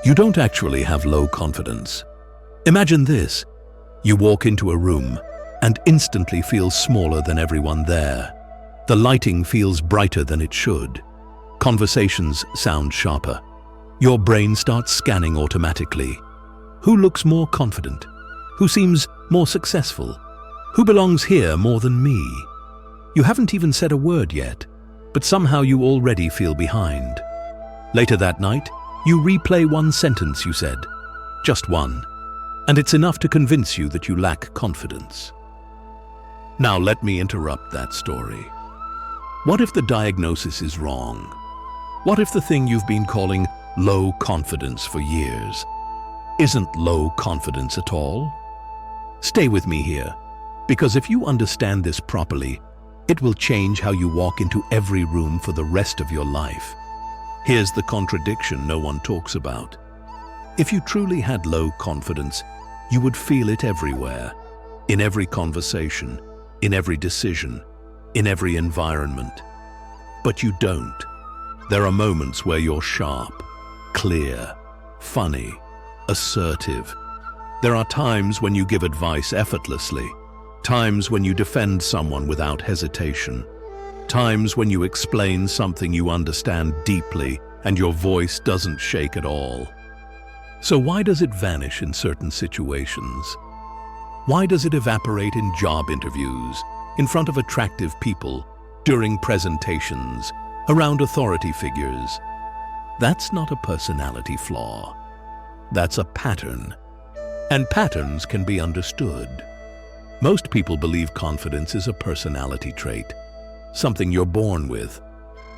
You don't actually have low confidence. Imagine this. You walk into a room and instantly feel smaller than everyone there. The lighting feels brighter than it should. Conversations sound sharper. Your brain starts scanning automatically. Who looks more confident? Who seems more successful? Who belongs here more than me? You haven't even said a word yet, but somehow you already feel behind. Later that night, you replay one sentence you said, just one, and it's enough to convince you that you lack confidence. Now let me interrupt that story. What if the diagnosis is wrong? What if the thing you've been calling low confidence for years isn't low confidence at all? Stay with me here, because if you understand this properly, it will change how you walk into every room for the rest of your life. Here's the contradiction no one talks about. If you truly had low confidence, you would feel it everywhere, in every conversation, in every decision, in every environment. But you don't. There are moments where you're sharp, clear, funny, assertive. There are times when you give advice effortlessly, times when you defend someone without hesitation, times when you explain something you understand deeply and your voice doesn't shake at all. So why does it vanish in certain situations? Why does it evaporate in job interviews, in front of attractive people, during presentations, around authority figures? That's not a personality flaw. That's a pattern. And patterns can be understood. Most people believe confidence is a personality trait, something you're born with,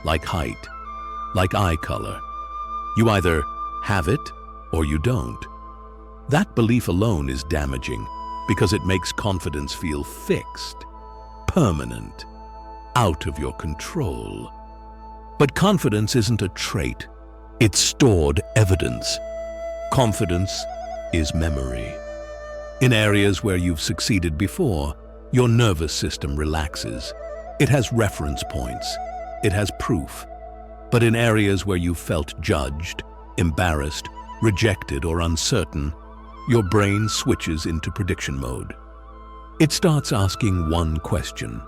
like height, like eye color. You either have it or you don't. That belief alone is damaging because it makes confidence feel fixed, permanent, out of your control. But confidence isn't a trait, it's stored evidence. Confidence is memory. In areas where you've succeeded before, your nervous system relaxes. It has reference points. It has proof. But in areas where you felt judged, embarrassed, rejected, or uncertain, your brain switches into prediction mode. It starts asking one question: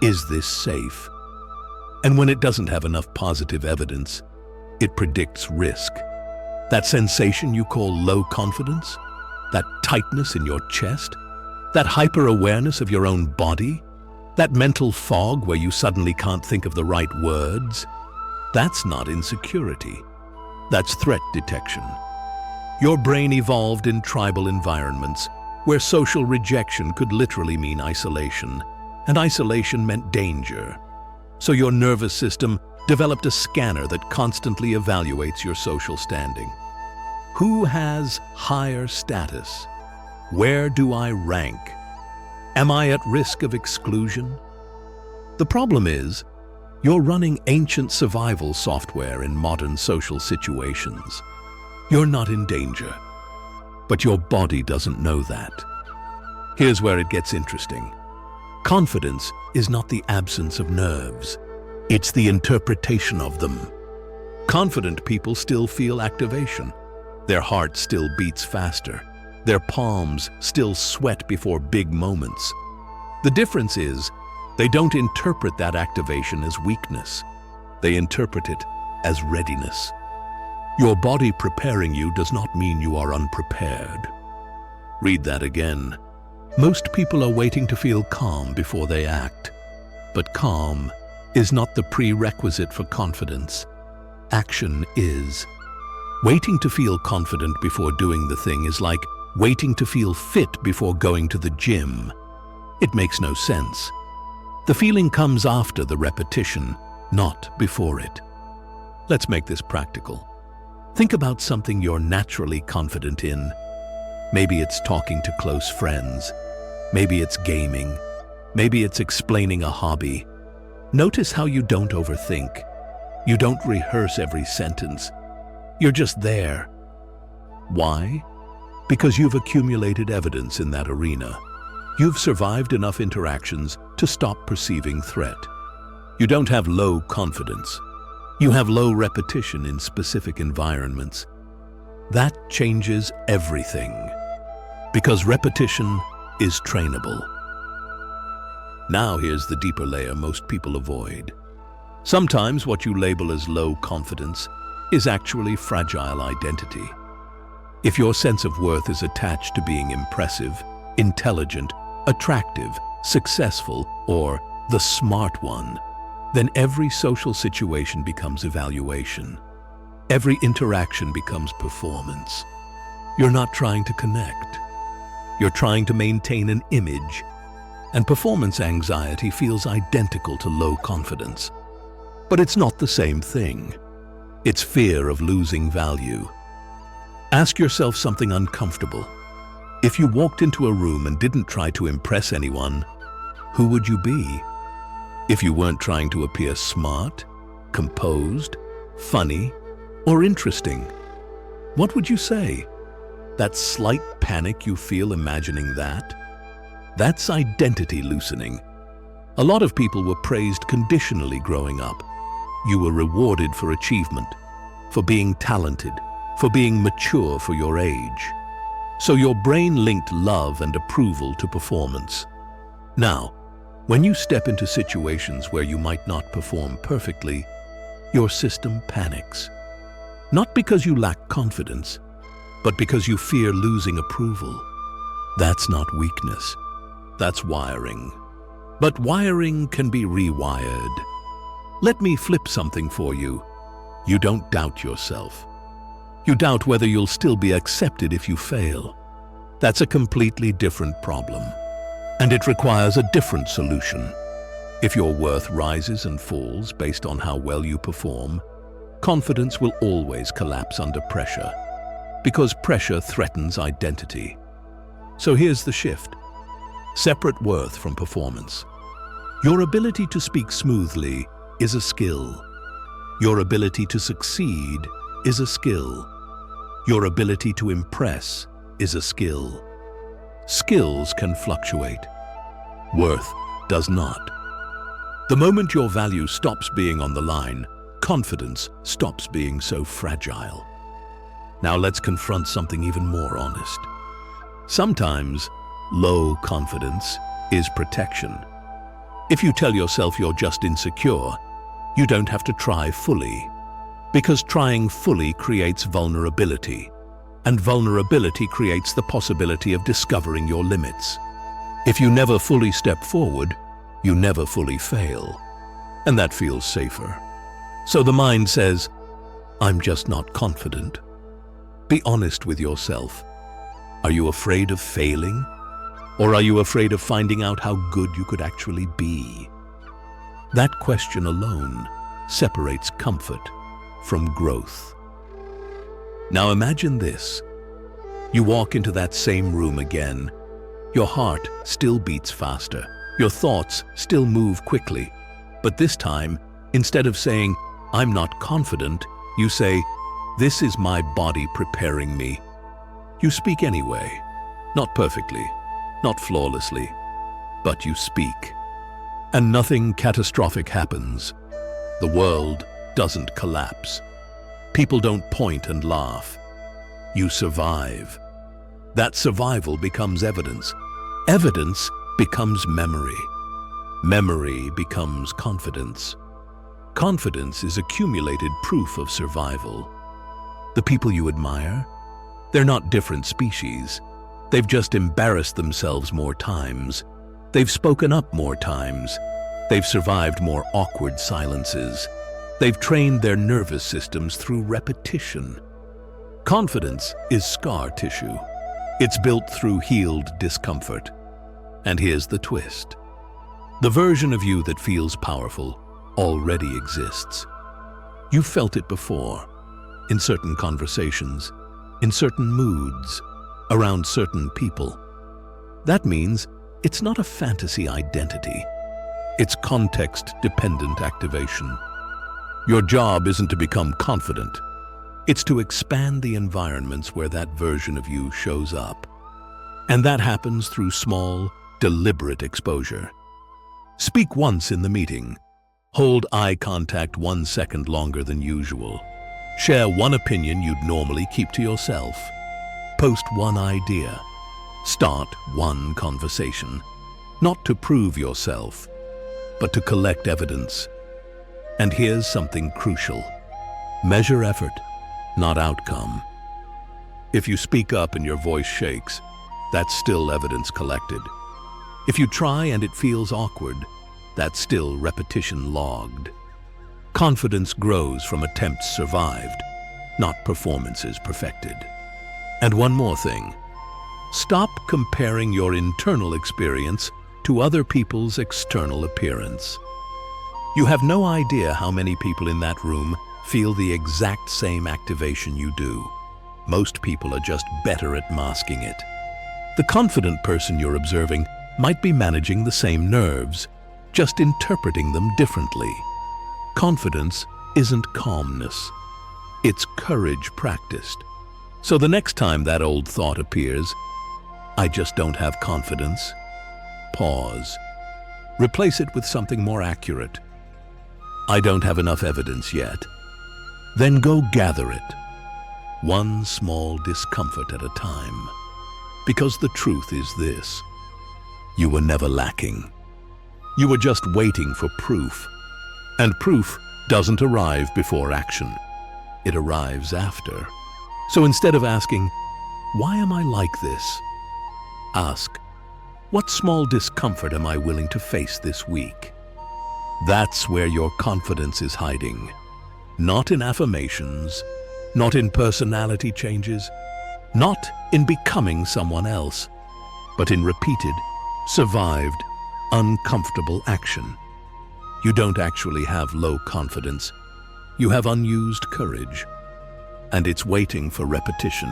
is this safe? And when it doesn't have enough positive evidence, it predicts risk. That sensation you call low confidence, that tightness in your chest, that hyper-awareness of your own body, that mental fog where you suddenly can't think of the right words, that's not insecurity. That's threat detection. Your brain evolved in tribal environments where social rejection could literally mean isolation, and isolation meant danger. So your nervous system developed a scanner that constantly evaluates your social standing. Who has higher status? Where do I rank? Am I at risk of exclusion? The problem is, you're running ancient survival software in modern social situations. You're not in danger, but your body doesn't know that. Here's where it gets interesting. Confidence is not the absence of nerves. It's the interpretation of them. Confident people still feel activation. Their heart still beats faster. Their palms still sweat before big moments. The difference is, they don't interpret that activation as weakness. They interpret it as readiness. Your body preparing you does not mean you are unprepared. Read that again. Most people are waiting to feel calm before they act. But calm is not the prerequisite for confidence. Action is. Waiting to feel confident before doing the thing is like waiting to feel fit before going to the gym. It makes no sense. The feeling comes after the repetition, not before it. Let's make this practical. Think about something you're naturally confident in. Maybe it's talking to close friends. Maybe it's gaming. Maybe it's explaining a hobby. Notice how you don't overthink. You don't rehearse every sentence. You're just there. Why? Because you've accumulated evidence in that arena. You've survived enough interactions to stop perceiving threat. You don't have low confidence. You have low repetition in specific environments. That changes everything. Because repetition is trainable. Now here's the deeper layer most people avoid. Sometimes what you label as low confidence is actually fragile identity. If your sense of worth is attached to being impressive, intelligent, attractive, successful, or the smart one, then every social situation becomes evaluation. Every interaction becomes performance. You're not trying to connect. You're trying to maintain an image. And performance anxiety feels identical to low confidence. But it's not the same thing. It's fear of losing value. Ask yourself something uncomfortable. If you walked into a room and didn't try to impress anyone, who would you be? If you weren't trying to appear smart, composed, funny, or interesting, what would you say? That slight panic you feel imagining that? That's identity loosening. A lot of people were praised conditionally growing up. You were rewarded for achievement, for being talented, for being mature for your age. So your brain linked love and approval to performance. Now, when you step into situations where you might not perform perfectly, your system panics. Not because you lack confidence, but because you fear losing approval. That's not weakness. That's wiring. But wiring can be rewired. Let me flip something for you. You don't doubt yourself. You doubt whether you'll still be accepted if you fail. That's a completely different problem. And it requires a different solution. If your worth rises and falls based on how well you perform, confidence will always collapse under pressure, because pressure threatens identity. So here's the shift. Separate worth from performance. Your ability to speak smoothly is a skill. Your ability to succeed is a skill. Your ability to impress is a skill. Skills can fluctuate. Worth does not. The moment your value stops being on the line, confidence stops being so fragile. Now let's confront something even more honest. Sometimes, low confidence is protection. If you tell yourself you're just insecure, you don't have to try fully. Because trying fully creates vulnerability. And vulnerability creates the possibility of discovering your limits. If you never fully step forward, you never fully fail. And that feels safer. So the mind says, I'm just not confident. Be honest with yourself. Are you afraid of failing? Or are you afraid of finding out how good you could actually be? That question alone separates comfort from growth. Now imagine this. You walk into that same room again. Your heart still beats faster. Your thoughts still move quickly. But this time, instead of saying, I'm not confident, you say, this is my body preparing me. You speak anyway. Not perfectly, not flawlessly, but you speak. And nothing catastrophic happens. The world doesn't collapse. People don't point and laugh. You survive. That survival becomes evidence. Evidence becomes memory. Memory becomes confidence. Confidence is accumulated proof of survival. The people you admire, they're not different species. They've just embarrassed themselves more times. They've spoken up more times. They've survived more awkward silences. They've trained their nervous systems through repetition. Confidence is scar tissue. It's built through healed discomfort. And here's the twist. The version of you that feels powerful already exists. You've felt it before, in certain conversations, in certain moods, around certain people. That means it's not a fantasy identity. It's context-dependent activation. Your job isn't to become confident. It's to expand the environments where that version of you shows up. And that happens through small, deliberate exposure. Speak once in the meeting. Hold eye contact 1 second longer than usual. Share one opinion you'd normally keep to yourself. Post one idea. Start one conversation. Not to prove yourself, but to collect evidence. And here's something crucial. Measure effort, not outcome. If you speak up and your voice shakes, that's still evidence collected. If you try and it feels awkward, that's still repetition logged. Confidence grows from attempts survived, not performances perfected. And one more thing. Stop comparing your internal experience to other people's external appearance. You have no idea how many people in that room feel the exact same activation you do. Most people are just better at masking it. The confident person you're observing might be managing the same nerves, just interpreting them differently. Confidence isn't calmness. It's courage practiced. So the next time that old thought appears, I just don't have confidence, pause. Replace it with something more accurate. I don't have enough evidence yet. Then go gather it. One small discomfort at a time. Because the truth is this: you were never lacking. You were just waiting for proof. And proof doesn't arrive before action. It arrives after. So instead of asking, why am I like this? Ask, what small discomfort am I willing to face this week? That's where your confidence is hiding. Not in affirmations, not in personality changes, not in becoming someone else, but in repeated, survived, uncomfortable action. You don't actually have low confidence. You have unused courage, and it's waiting for repetition.